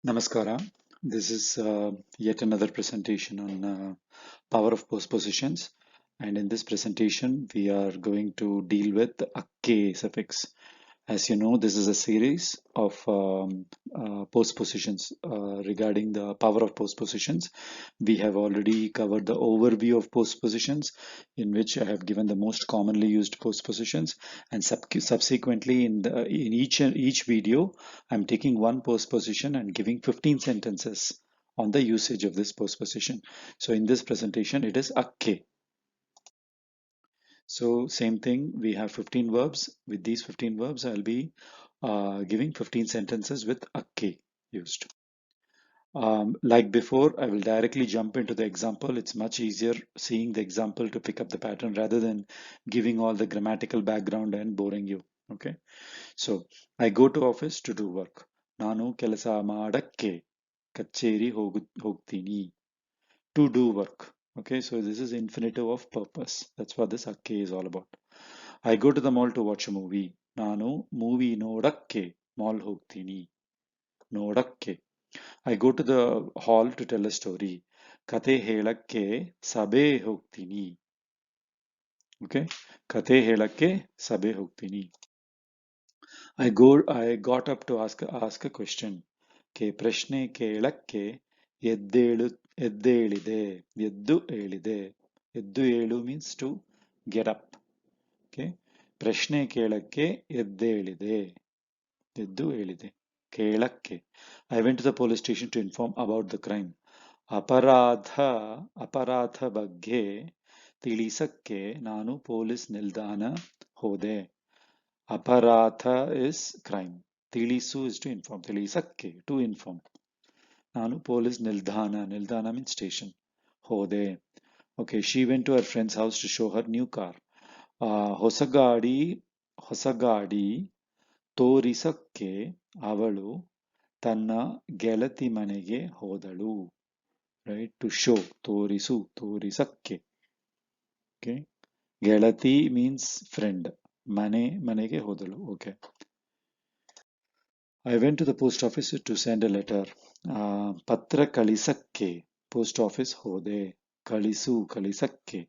Namaskara. This is yet another presentation on power of postpositions. And in this presentation, we are going to deal with the akke suffix. As you know, this is a series of postpositions regarding the power of postpositions. We have already covered the overview of postpositions, in which I have given the most commonly used postpositions, and subsequently in each video, I'm taking one postposition and giving 15 sentences on the usage of this postposition. So in this presentation, it is akke. So same thing, we have 15 verbs. With these 15 verbs, I'll be giving 15 sentences with akke used. Like before, I will directly jump into the example. It's much easier seeing the example to pick up the pattern rather than giving all the grammatical background and boring you. Okay. So I go to office to do work. ನಾನು ಕೆಲಸ ಮಾಡಕ್ಕೆ ಕಚೇರಿ ಹೋಗ್ತೀನಿ. To do work. Okay, so this is infinitive of purpose. That's what this akke is all about. I go to the mall to watch a movie. ನಾನು movie ನೋಡಕ್ಕೆ mall ಹೋಗ್ತೀನಿ. ನೋಡಕ್ಕೆ. I go to the hall to tell a story. ಕತೆ ಹೇಳಕ್ಕೆ ಸಭೆ ಹೋಗ್ತೀನಿ. Okay, ಕತೆ ಹೇಳಕ್ಕೆ ಸಭೆ ಹೋಗ್ತೀನಿ. I got up to ask a question. ಪ್ರಶ್ನೆ ಕೇಳಕ್ಕೆ ಎದ್ದೇಳಿದೆ. ಎದ್ದು ಹೇಳಿದೆ. ಎದ್ದು ಹೇಳು means to get up. Okay, ಪ್ರಶ್ನೆ ಕೇಳಕ್ಕೆ ಎದ್ದೇಳಿದೆ. ಎದ್ದು ಹೇಳಿದೆ. ಕೇಳಕ್ಕೆ. I went to the police station to inform about the crime. ಅಪರಾಧ ಬಗ್ಗೆ ತಿಳಿಸಕ್ಕೆ ನಾನು ಪೊಲೀಸ್ ನಿಲ್ದಾಣ ಹೋದೆ. ಅಪರಾಧ is crime. ತಿಳಿಸು is to inform. ತಿಳಿಸಕ್ಕೆ to inform. ನಾನು ಪೊಲೀಸ್ ನಿಲ್ದಾಣ means station ಹೋದೆ. Okay, she went to her friend's house to show her new car. ಹೊಸ ಗಾಡಿ ತೋರಿಸಕ್ಕೆ ಅವಳು ತನ್ನ ಗೆಳತಿ ಮನೆಗೆ ಹೋದಳು. Right, to show, ತೋರಿಸಕ್ಕೆ. Okay, ಗೆಳತಿ means friend. ಮನೆಗೆ ಹೋದಳು. Okay. I went to the post office to send a letter. ಪತ್ರ ಕಳಿಸಕ್ಕೆ post office ಹೋದೆ. ಕಳಿಸಕ್ಕೆ.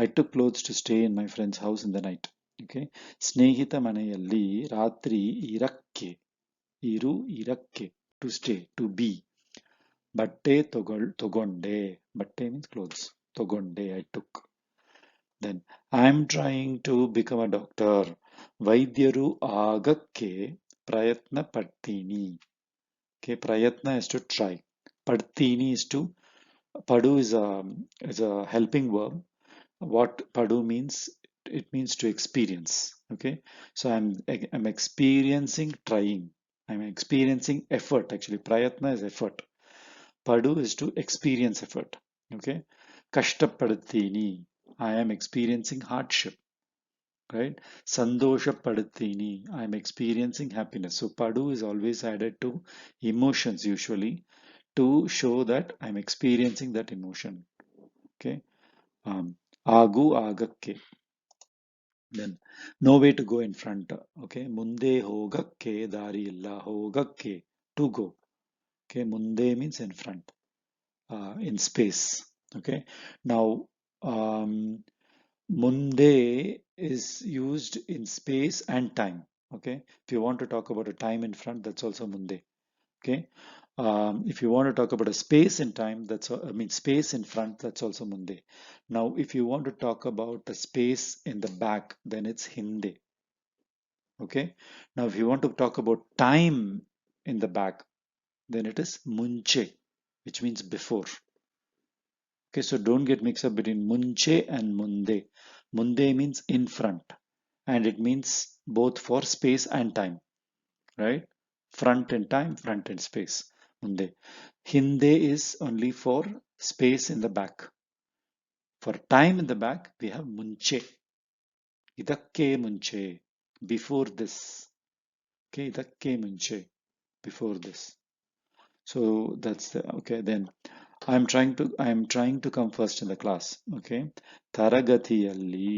I took clothes to stay in my friend's house in the night. Okay. ಸ್ನೇಹಿತ ಮನೆಯಲ್ಲಿ ರಾತ್ರಿ ಇರಕ್ಕೆ. ಇರಕ್ಕೆ. To stay, to be. ಬಟ್ಟೆ ತಗೊಂಡೆ. ಬಟ್ಟೆ means clothes. ತಗೊಂಡೆ, I took. Then, I'm trying to become a doctor. ವೈದ್ಯರು ಆಗಕ್ಕೆ ಪ್ರಯತ್ನ ಪಡ್ತೀನಿ. Okay, prayatna is to try. Padtini is to, padu is a helping verb. What padu means, it means to experience. Okay, so I'm experiencing trying. I'm experiencing effort. Actually, prayatna is effort. Padu is to experience effort. Okay, kashtapadtini, I am experiencing hardship. Right, sandosha padtini, I am experiencing happiness. So padu is always added to emotions usually to show that I'm experiencing that emotion. Okay, agu agakke. Then no way to go in front. Okay, munde hogakke dari illa. Hogakke, to go. Okay, munde means in front, in space. Okay, now munde is used in space and time. Okay, if you want to talk about a time in front, that's also munde. Okay, if you want to talk about a space in time, space in front, that's also munde. Now if you want to talk about a space in the back, then it's hinde. Okay, now if you want to talk about time in the back, then it is munche, which means before. Okay, so don't get mixed up between munche and munde. Munde means in front, and it means both for space and time, right? Front in time, front in space. Munde. Hinde is only for space in the back. For time in the back, we have munche. Idakke munche. Before this. Okay, idakke munche. Before this. So that's the, okay, then I'm trying to come first in the class. Okay, ತರಗತಿಯಲ್ಲಿ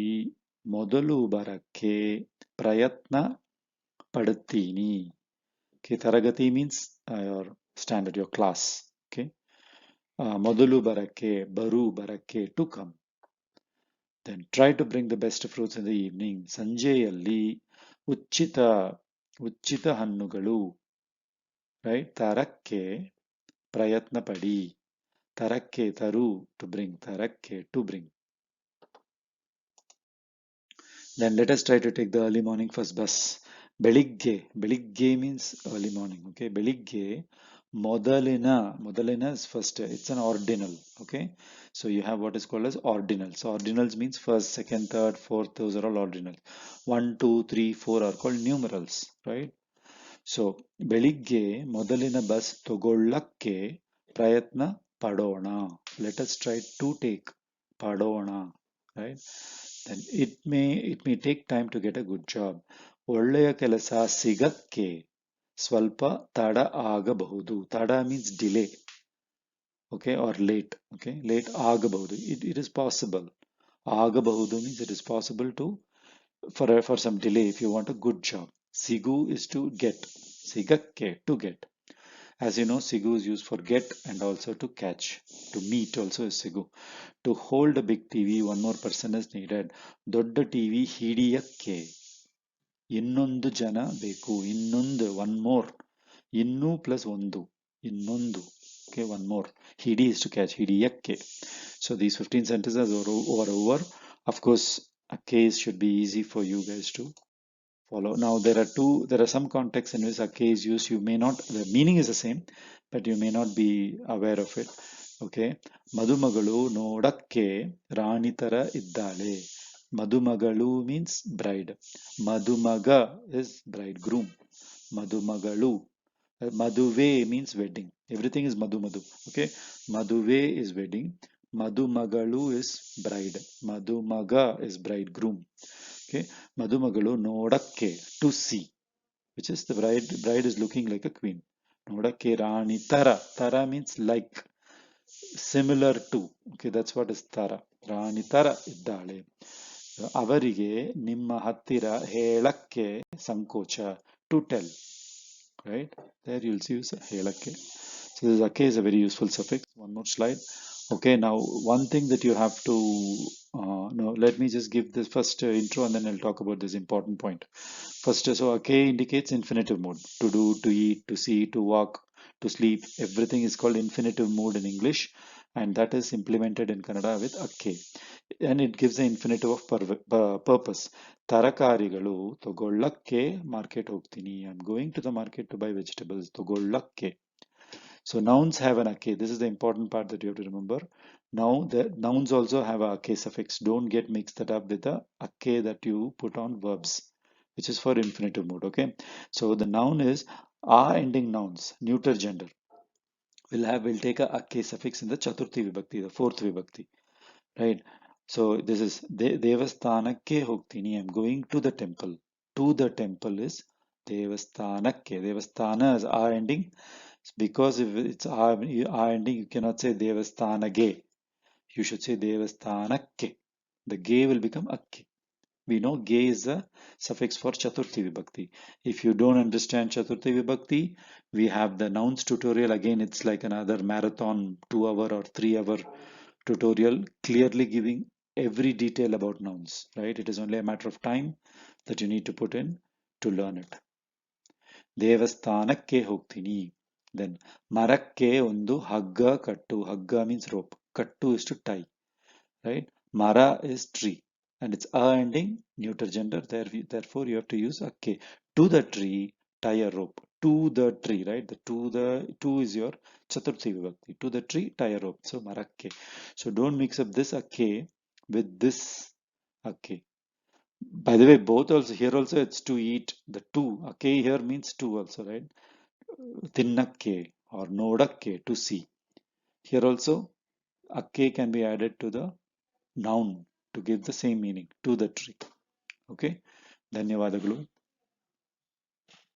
ಮೊದಲು ಬರಕ್ಕೆ ಪ್ರಯತ್ನ ಪಡುತ್ತೀನಿ. Okay, taragati means your stand at your class. Okay. ಮೊದಲು ಬರಕ್ಕೆ, ಬರು ಬರಕ್ಕೆ, to come. Then try to bring the best fruits in the evening. ಸಂಜೆಯಲ್ಲಿ ಉಚಿತ ಉಚಿತ ಹಣ್ಣುಗಳು, right? ತರಕ್ಕೆ ಪ್ರಯತ್ನ ಪಡಿ. ತರಕ್ಕೆ ತರು, to bring. ತರಕ್ಕೆ to bring. Then let us try to take the early morning first bus. ಬೆಳಿಗ್ಗೆ, ಬೆಳಿಗ್ಗೆ means early morning. Okay, ಬೆಳಿಗ್ಗೆ ಮೊದಲಿನ is first, it's an ordinal. Okay, so you have what is called as ordinals. Ordinals means first, second, third, fourth, those are all ordinals. 1, 2, 3, 4 are called numerals, right? So ಬೆಳಿಗ್ಗೆ ಮೊದಲಿನ bus ತಗೊಳ್ಳಕ್ಕೆ ಪ್ರಯತ್ನ ಪಡೋಣ. Let us try to take ಪಡೋಣ, right? Then it may take time to get a good job. ಒಳ್ಳೆಯ ಕೆಲಸ ಸಿಗಕ್ಕೆ ಸ್ವಲ್ಪ ತಡ ಆಗಬಹುದು. ತಡ means delay, okay, or late. Okay, late ಆಗಬಹುದು. It is possible. ಆಗಬಹುದು means it is possible to for some delay if you want a good job. ಸಿಗು is to get. ಸಿಗಕ್ಕೆ to get. As you know, sigu is used for get and also to catch. To meet also is sigu. To hold a big TV, one more person is needed. ದೊಡ್ಡ TV ಹಿಡಿಯಕ್ಕೆ ಇನ್ನೊಂದು ಜನ ಬೇಕು. ಇನ್ನೊಂದು, one more. ಇನ್ನು plus ಒಂದು, ಇನ್ನೊಂದು. Okay, one more. Hidi is to catch. ಹಿಡಿಯಕ್ಕೆ. So these 15 sentences are over. Of course, a case should be easy for you guys to follow. Now there are some contexts in which a K is used. You may not, the meaning is the same, but you may not be aware of it. Okay. ಮದುಮಗಳು ನೋಡಕ್ಕೆ ರಾಣಿ ತರ ಇದ್ದಾಳೆ. ಮದುಮಗಳು means bride. ಮದುಮಗ is bridegroom. ಮದುಮಗಳು. ಮದುವೆ means wedding. Everything is madu. Okay. ಮದುವೆ is wedding. Madumagalu is bride. ಮದುಮಗ is bridegroom. Okay, ಮದುಮಗಳು ನೋಡಕ್ಕೆ to see, which is the bride is looking like a queen. ನೋಡಕ್ಕೆ ರಾಣಿ ತರ. Tara means like, similar to. Okay, that's what is tara. ರಾಣಿ ತರ ಇದ್ದಾಳೆ. ಅವರಿಗೆ ನಿಮ್ಮ ಹತ್ತಿರ ಹೇಳಕ್ಕೆ ಸಂಕೋಚ, to tell, right? There you'll see ಹೇಳಕ್ಕೆ. So this ake is a very useful suffix. One more slide. Okay, now one thing that you have to no, let me just give this first intro and then I'll talk about this important point. First, so ake indicates infinitive mode. To do, to eat, to see, to walk, to sleep. Everything is called infinitive mode in English, and that is implemented in Kannada with ake. And it gives the infinitive of purpose. ತರಕಾರಿಗಳು ತಗೊಳ್ಳಕ್ಕೆ market ಹೋಗ್ತೀನಿ. I'm going to the market to buy vegetables. ತಗೊಳ್ಳಕ್ಕೆ. So nouns have an ake. This is the important part that you have to remember. Now the nouns also have a ake suffix. Don't get mixed that up with the ake that you put on verbs, which is for infinitive mode. Okay. So the noun is a ending nouns, neuter gender. Will take a ake suffix in the chaturthi vibhakti, the fourth vibhakti. Right. So this is devasthanakke hogtini. I'm going to the temple. To the temple is devasthanakke. Devasthana is a ending. Because if it's R ending, you cannot say Devasthanage. You should say Devasthanakke. The ge will become akke. We know ge is a suffix for Chaturthi Vibhakti. If you don't understand Chaturthi Vibhakti, we have the nouns tutorial. Again, it's like another marathon 2-hour or 3-hour tutorial, clearly giving every detail about nouns, right? It is only a matter of time that you need to put in to learn it. ದೇವಸ್ಥಾನಕ್ಕೆ ಹೋಗ್ತೀನಿ. Then ಮರಕ್ಕೆ ಒಂದು ಹಗ್ಗ ಕಟ್ಟು. ಹಗ್ಗ means rope. Kattu is to tie, right? Mara is tree, and it's a ending, neuter gender. Therefore, you have to use ake. To the tree, tie a rope. To the tree, right? The to is your chaturthi vibhakti. To the tree, tie a rope. So marakke. So don't mix up this ake with this ake. By the way, both also here also it's to eat. The two ake here means two also, right? Tinnakke or nodakke, to see. Here also ake can be added to the noun to give the same meaning, to the tree. Okay, ಧನ್ಯವಾದಗಳು.